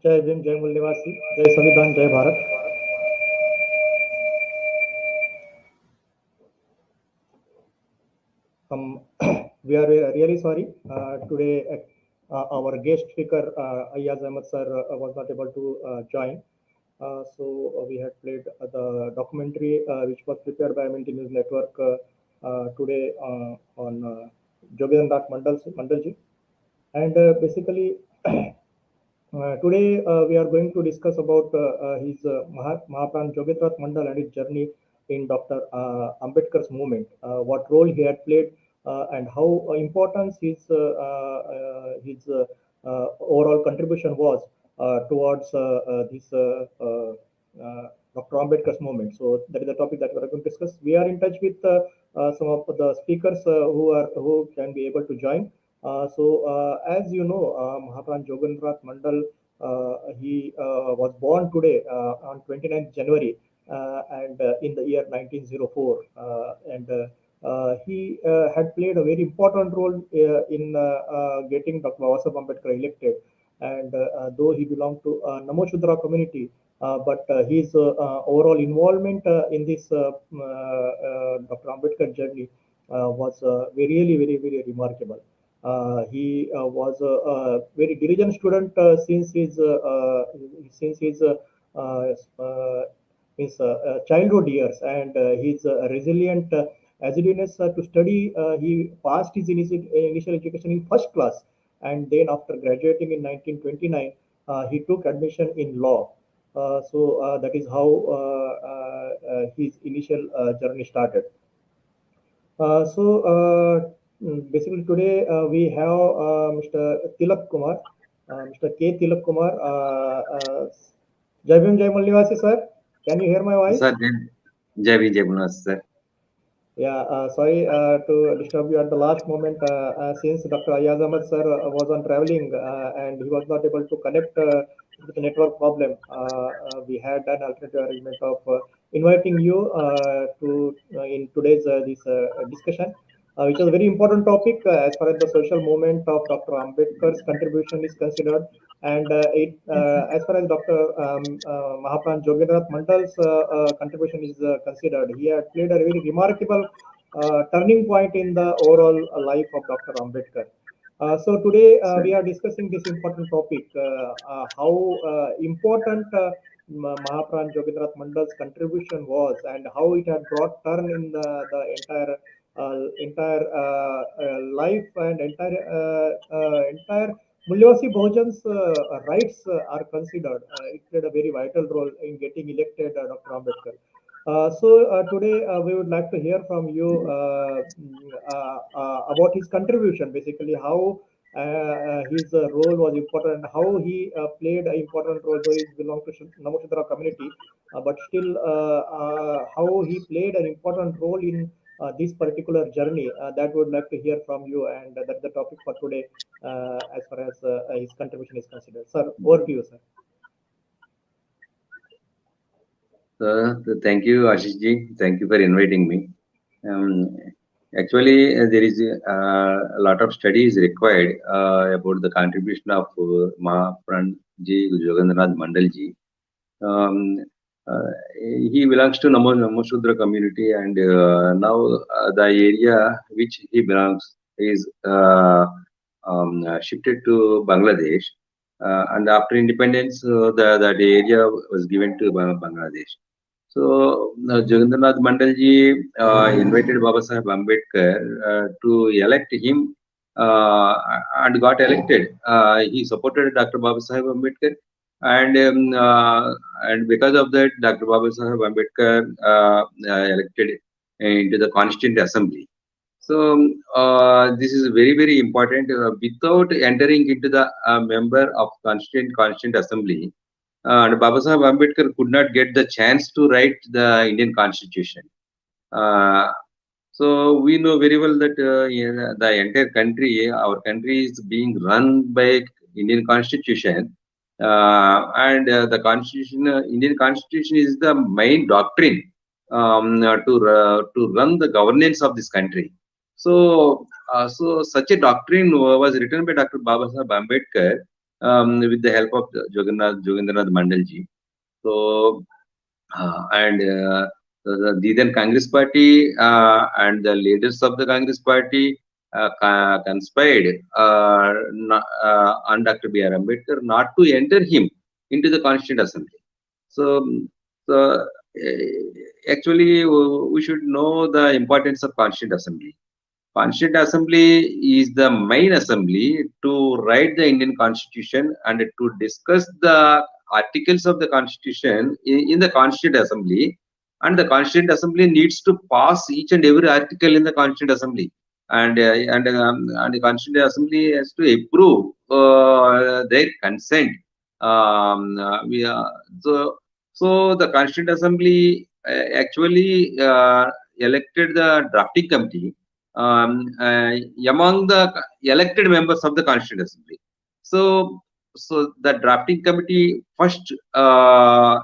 जय भीम, जय मूल निवासी, जय संविधान, जय Bharat. We are really sorry. Today, our guest speaker, Ayaz Ahmed sir, was not able to join. So we had played the documentary which was prepared by MNT News Network today on Jogendranath Mandalji. And basically, today we are going to discuss about his Mahapran Jogendranath Mandal and his journey in Dr. Ambedkar's movement, what role he had played, and how important his overall contribution was towards this Dr. Ambedkar's movement. So that is the topic that we are going to discuss. We are in touch with some of the speakers who can be able to join. As you know, Mahapran Jogendranath Mandal, he was born today on 29th January and in the year 1904. He had played a very important role in getting Dr. Babasaheb Ambedkar elected. And though he belonged to Namo Shudra community, but his overall involvement in this Dr. Ambedkar journey was very remarkable. He was a very diligent student since his childhood years, and his resilient assiduous to study. He passed his initial education in first class, and then after graduating in 1929, he took admission in law. That is how his initial journey started. Basically today we have Mr. Tilak Kumar, Mr. K. Tilak Kumar. Jai Bhim, Jai Mulli Nivasi, sir. Can you hear my voice? Sir, Jai Bhim, Jai Mulli Nivasi, sir. Yeah, sorry to disturb you at the last moment since Dr. Ayaz Ahmed sir was on traveling and he was not able to connect with the network problem. We had an alternative arrangement of inviting you to in today's this discussion, which is a very important topic as far as the social movement of Dr. Ambedkar's contribution is considered. And as far as Dr. Mahapran Jogendranath Mandal's contribution is considered, he had played a very remarkable turning point in the overall life of Dr. Ambedkar. So today we are discussing this important topic, how important Mahapran Jogendranath Mandal's contribution was, and how it had brought turn in the entire life and entire Mulyawasi Bahujan's rights are considered. It played a very vital role in getting elected Dr. Ambedkar. Today we would like to hear from you about his contribution, basically how his role was important and how he played an important role, though he belonged to Namo Shudra community, but still how he played an important role in this particular journey. That we would like to hear from you, and that's the topic for today as far as his contribution is considered. Sir, over to you, sir. Thank you, Ashish ji. Thank you for inviting me. Actually, there is a lot of studies required about the contribution of Mahapran Jogendranath Mandal ji. He belongs to Namo Shudra community, and now the area which he belongs is shifted to Bangladesh. And after independence, that area was given to Bangladesh. So Jogendranath Mandal ji invited Babasaheb Ambedkar to elect him and got elected. He supported Dr. Babasaheb Ambedkar, and because of that, Dr. Babasaheb Ambedkar elected into the Constituent Assembly. So this is very important. Without entering into the member of Constituent Assembly, and Babasaheb Ambedkar could not get the chance to write the Indian Constitution. So we know very well that the entire country, our country, is being run by Indian Constitution, and the Constitution, Indian Constitution, is the main doctrine to run the governance of this country. So such a doctrine was written by Dr. Babasaheb Ambedkar, with the help of Jogendranath Mandal ji. So and the then Congress party and the leaders of the Congress party conspired on Dr. B.R. Ambedkar not to enter him into the Constituent Assembly. So, actually, we should know the importance of Constituent Assembly. Constituent Assembly is the main assembly to write the Indian Constitution and to discuss the articles of the Constitution in the Constituent Assembly. And the Constituent Assembly needs to pass each and every article in the Constituent Assembly. And the Constituent Assembly has to approve their consent. We so the Constituent Assembly actually elected the drafting committee among the elected members of the Constituent Assembly. So the drafting committee first, the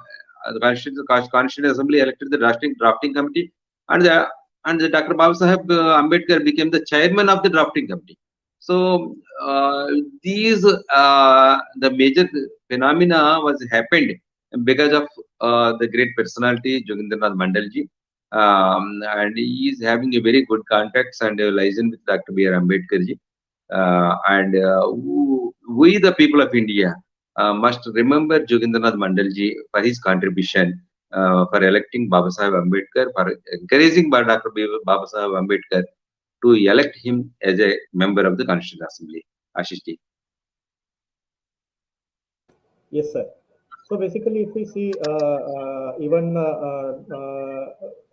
Constituent Assembly elected the drafting committee, and the Dr. Babasaheb Ambedkar became the chairman of the drafting committee. So these the major phenomena was happened because of the great personality Jogendranath Mandal ji. And he is having a very good contacts and liaison with Dr. B.R. Ambedkar ji. We, the people of India, must remember Jogendranath Mandal ji for his contribution, for electing Babasaheb Ambedkar, for encouraging by Dr. Babasaheb Ambedkar to elect him as a member of the Constituent Assembly. Ashish ji. Yes, sir. So basically, if we see even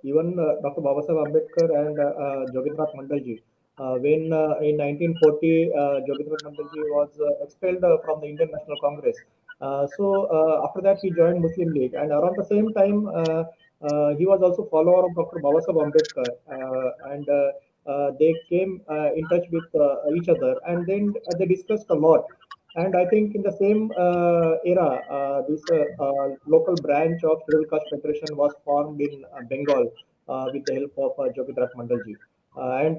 Dr. Babasaheb Ambedkar and Jogendranath Mandal ji, when in 1940 Jogendranath Mandal ji was expelled from the Indian National Congress. After that he joined Muslim League, and around the same time he was also follower of Dr. Babasaheb Ambedkar, and they came in touch with each other, and then they discussed a lot. And I think in the same era, this local branch of Scheduled Caste Federation was formed in Bengal with the help of Jogendranath Mandal ji. And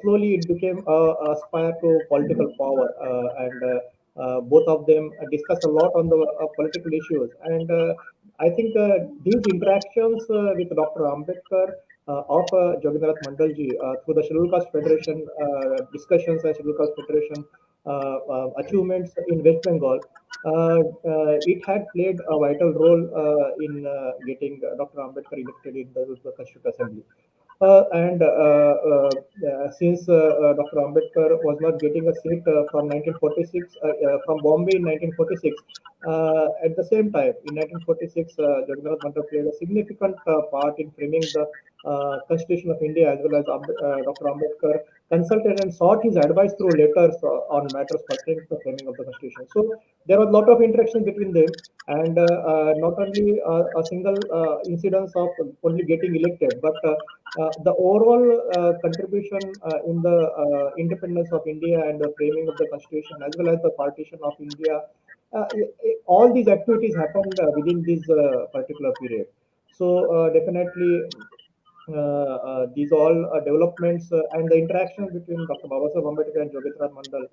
slowly it became aspire to political power, and both of them discussed a lot on the political issues. And I think these interactions with Dr. Ambedkar of Jogendranath Mandal ji through the Scheduled Caste Federation discussions and Scheduled Caste Federation achievements in West Bengal, it had played a vital role in getting Dr. Ambedkar elected in the Constituent Assembly. Since Dr. Ambedkar was not getting a seat from 1946, from Bombay in 1946, at the same time, in 1946, Jogendranath Mandal played a significant part in framing the Constitution of India, as well as Dr. Ambedkar consulted and sought his advice through letters on matters pertaining to the framing of the Constitution. So there was a lot of interaction between them, and not only a single incidence of only getting elected, but the overall contribution in the independence of India and the framing of the Constitution, as well as the partition of India, all these activities happened within this particular period. So definitely these all developments and the interaction between Dr. Babasaheb Ambedkar and Jogendranath Mandal,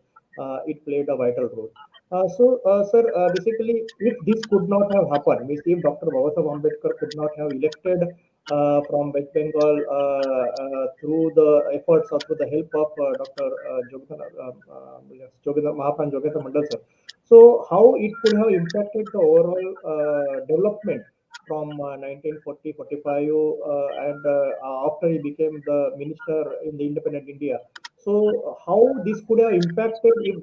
it played a vital role. Sir, basically, if this could not have happened, means if Dr. Babasaheb Ambedkar could not have elected from West Bengal through the efforts or through the help of Dr. Mahapran Jogendranath Mandal, sir. So, how it could have impacted the overall development from 1940-45 and after he became the minister in the independent India. So how this could have impacted if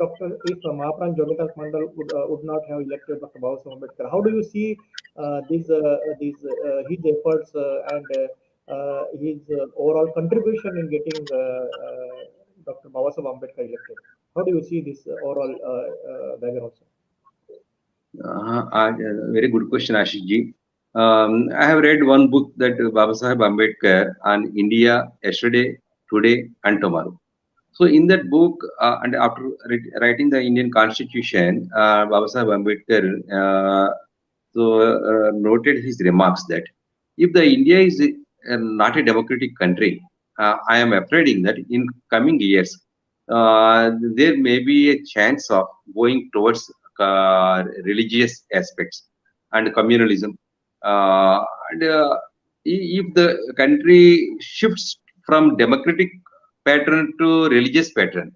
Mahapran Jogendranath Mandal would not have elected Dr. Babasaheb Ambedkar? How do you see his efforts and his overall contribution in getting Dr. Babasaheb Ambedkar elected? How do you see this overall background? Very good question, Ashish ji. I have read one book that Babasaheb Ambedkar on India yesterday, today, and tomorrow. So in that book, and after writing the Indian Constitution, Babasaheb Ambedkar noted his remarks that if the India is not a democratic country, I am afraid that in coming years there may be a chance of going towards religious aspects and communalism. And if the country shifts from democratic pattern to religious pattern,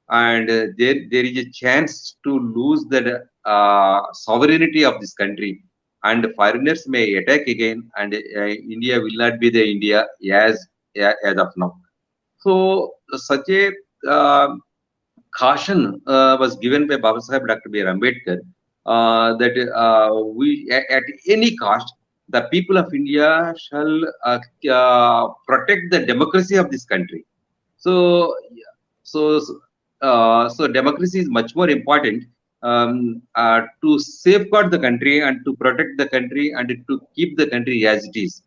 and there is a chance to lose the sovereignty of this country, and foreigners may attack again, and India will not be the India as of now. So such a caution was given by Baba Sahib Dr. B. R. Ambedkar, that at any cost, the people of India shall protect the democracy of this country. So, so, so democracy is much more important, to safeguard the country and to protect the country and to keep the country as it is.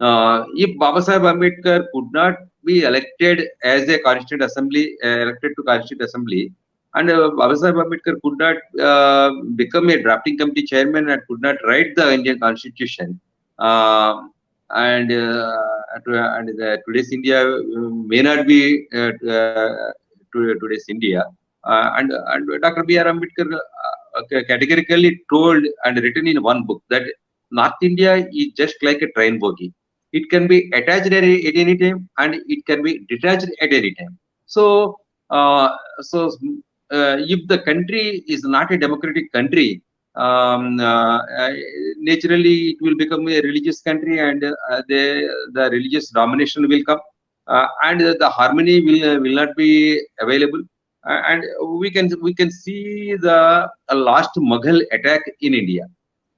If Baba Sahib Ambedkar could not be elected as a constituent assembly, elected to constituent assembly, and Baba Sahib Ambedkar could not become a drafting committee chairman and could not write the Indian constitution, and today's India may not be today's India. And Dr. B. R. Ambedkar categorically told and written in one book that North India is just like a train bogie. It can be attached at any time and it can be detached at any time. So, if the country is not a democratic country, naturally it will become a religious country, and the religious domination will come, and the harmony will not be available. And we can see the last Mughal attack in India.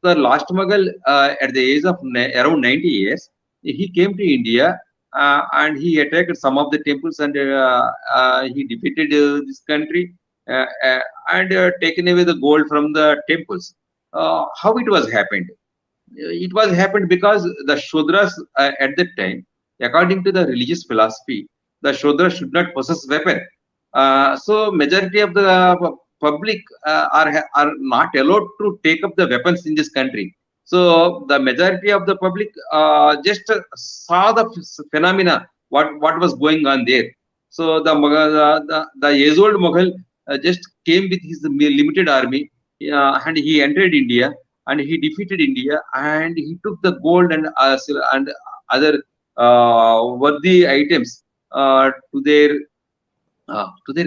The last Mughal, at the age of around 90 years, he came to India, and he attacked some of the temples, and he defeated this country, and taken away the gold from the temples. How it was happened? It was happened because the Shudras, at that time, according to the religious philosophy, the Shudras should not possess weapon. So majority of the public are not allowed to take up the weapons in this country. So the majority of the public just saw the phenomena, what was going on there. So the age-old Mughal just came with his limited army, and he entered India, and he defeated India, and he took the gold and other worthy items to their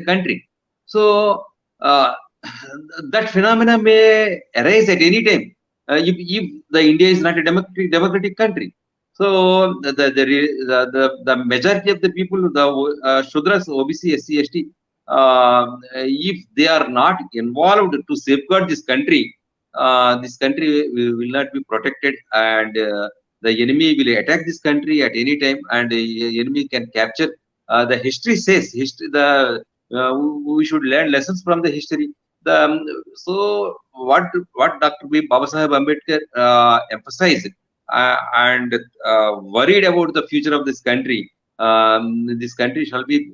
country. So that phenomena may arise at any time, if the India is not a democratic country. So the majority of the people, the Shudras, OBC, SC, ST, if they are not involved to safeguard this country will not be protected, and the enemy will attack this country at any time, and the enemy can capture. The history says we should learn lessons from the history. So what Dr. B. Baba Sahib Ambedkar emphasized, and worried about the future of this country. This country shall be,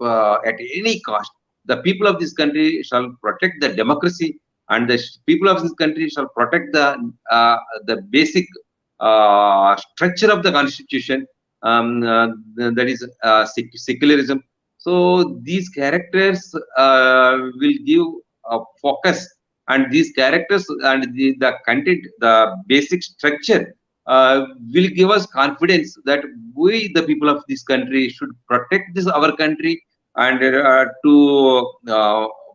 at any cost, the people of this country shall protect the democracy, and the people of this country shall protect the basic structure of the constitution, that is secularism. So these characters will give a focus, and these characters and the content, the basic structure, will give us confidence that we, the people of this country, should protect this our country, and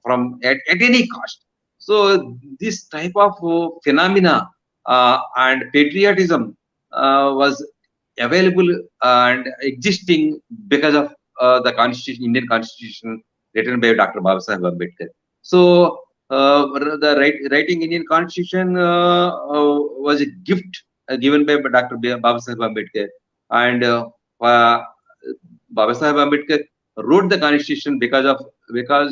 from at any cost. So this type of phenomena and patriotism was available and existing because of the constitution, Indian constitution, written by Dr. Baba Sahib Ambedkar. So the writing Indian constitution was a gift given by Dr. Baba Sahib Ambedkar, and Baba Sahib Ambedkar wrote the constitution because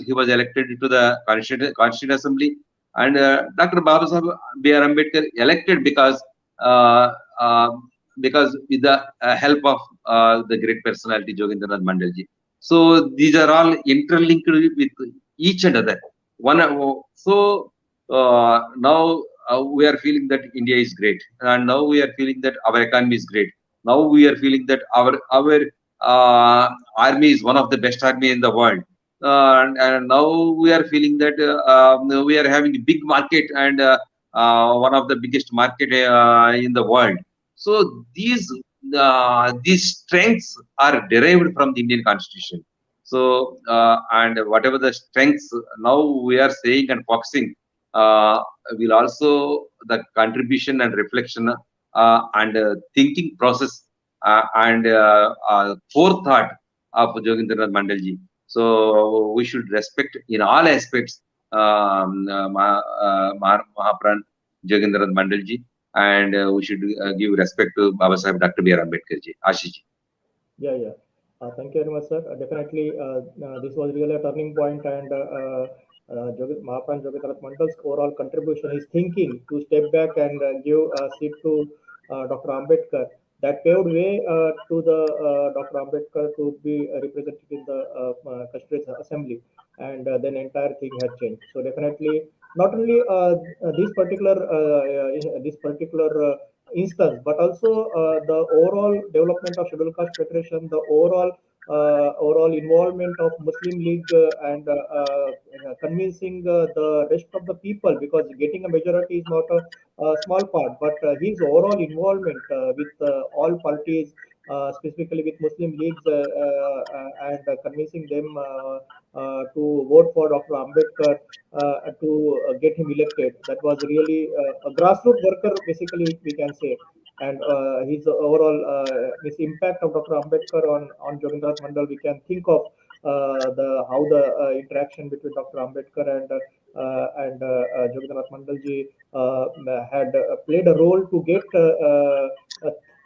he was elected to the Constituent Assembly, and Dr. Baba Sahib B.R. Ambedkar elected because with the help of the great personality Jogendranath Mandal ji. So these are all interlinked with each other. Now we are feeling that India is great, and now we are feeling that our economy is great. Now we are feeling that our army is one of the best army in the world. and now we are feeling that we are having a big market and one of the biggest market in the world. So these strengths are derived from the Indian Constitution. So and whatever the strengths now we are saying and focusing uh, will also the contribution and reflection and thinking process and forethought of Jogendranath Mandalji. So we should respect in all aspects Mahapran Jogendranath Mandalji, and we should give respect to Baba Sahib Dr. B.R. Ambedkar ji. Ashish ji. Yeah, yeah. Thank you very much, sir. Definitely, this was really a turning point, and Mahapran Jogendranath Mandal's overall contribution, his thinking to step back and give a seat to Dr. Ambedkar, that paved way to the Dr. Ambedkar to be represented in the Constituent Assembly, and then entire thing had changed. So definitely, not only this particular instance, but also the overall development of Scheduled Caste Federation, the overall involvement of Muslim League and convincing the rest of the people, because getting a majority is not a small part, but his overall involvement with all parties, specifically with Muslim leagues, and convincing them to vote for Dr. Ambedkar to get him elected. That was really a grassroots worker, basically, we can say. And his overall his impact of Dr. Ambedkar on Jogendranath Mandal, we can think of the how the interaction between Dr. Ambedkar and Jogendranath Mandalji had played a role to get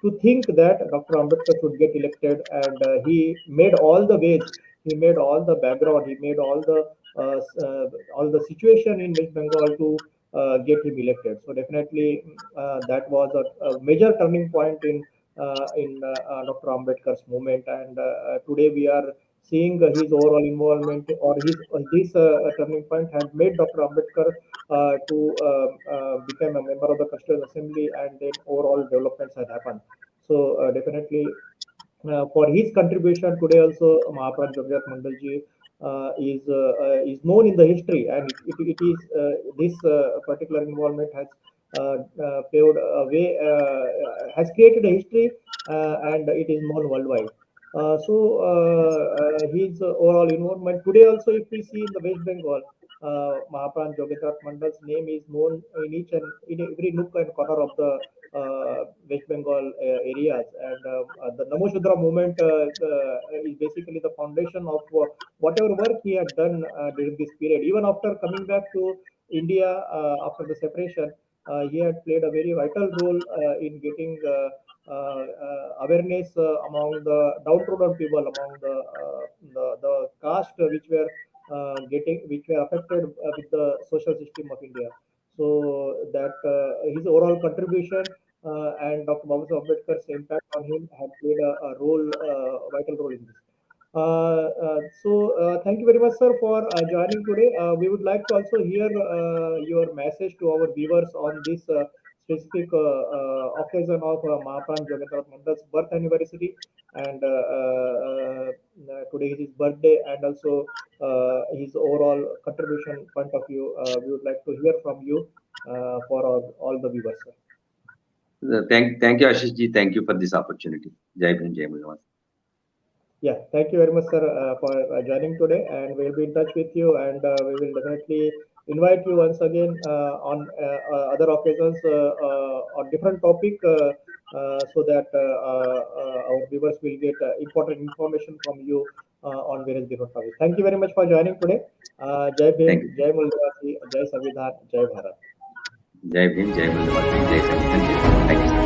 to think that Dr. Ambedkar should get elected, and he made all the ways, he made all the background, he made all the situation in West Bengal to get him elected. So definitely that was a major turning point in Dr. Ambedkar's movement, and today we are seeing his overall involvement, or his this turning point had made Dr. Ambedkar to become a member of the Constituent Assembly, and then overall developments had happened. So definitely for his contribution today also, Mahapran Jogendranath Mandalji is known in the history, and it is this particular involvement has paved a way, has created a history, and it is known worldwide. His overall involvement today also, if we see in the West Bengal, Mahapran Jogendranath Mandal's name is known in each and in every nook and corner of the West Bengal areas, and the Namo Shudra movement is basically the foundation of whatever work he had done during this period. Even after coming back to India after the separation, he had played a very vital role in getting awareness among the downtrodden people, among the caste which were affected with the social system of India. So that his overall contribution and Dr. Babasaheb Ambedkar's impact on him had played a role, vital role in this. Thank you very much, sir, for joining today. We would like to also hear your message to our viewers on this specific occasion of Mahapran Jogendranath Mandal's birth anniversary, and today is his birthday, and also his overall contribution point of view. We would like to hear from you for all the viewers, sir. Thank you, Ashish ji. Thank you for this opportunity. Jai Bhim, Jai Bhim. Yeah, thank you very much, sir, for joining today, and we'll be in touch with you, and we will definitely invite you once again on other occasions on different topic, so that our viewers will get important information from you on various different topics. Thank you very much for joining today. Jai Bhim, Jai Muldavasi, Jai Samvidhan, Jai Bharat. Jai Bhim, Jai Muldavasi, Jai Samvidhan. Thank you.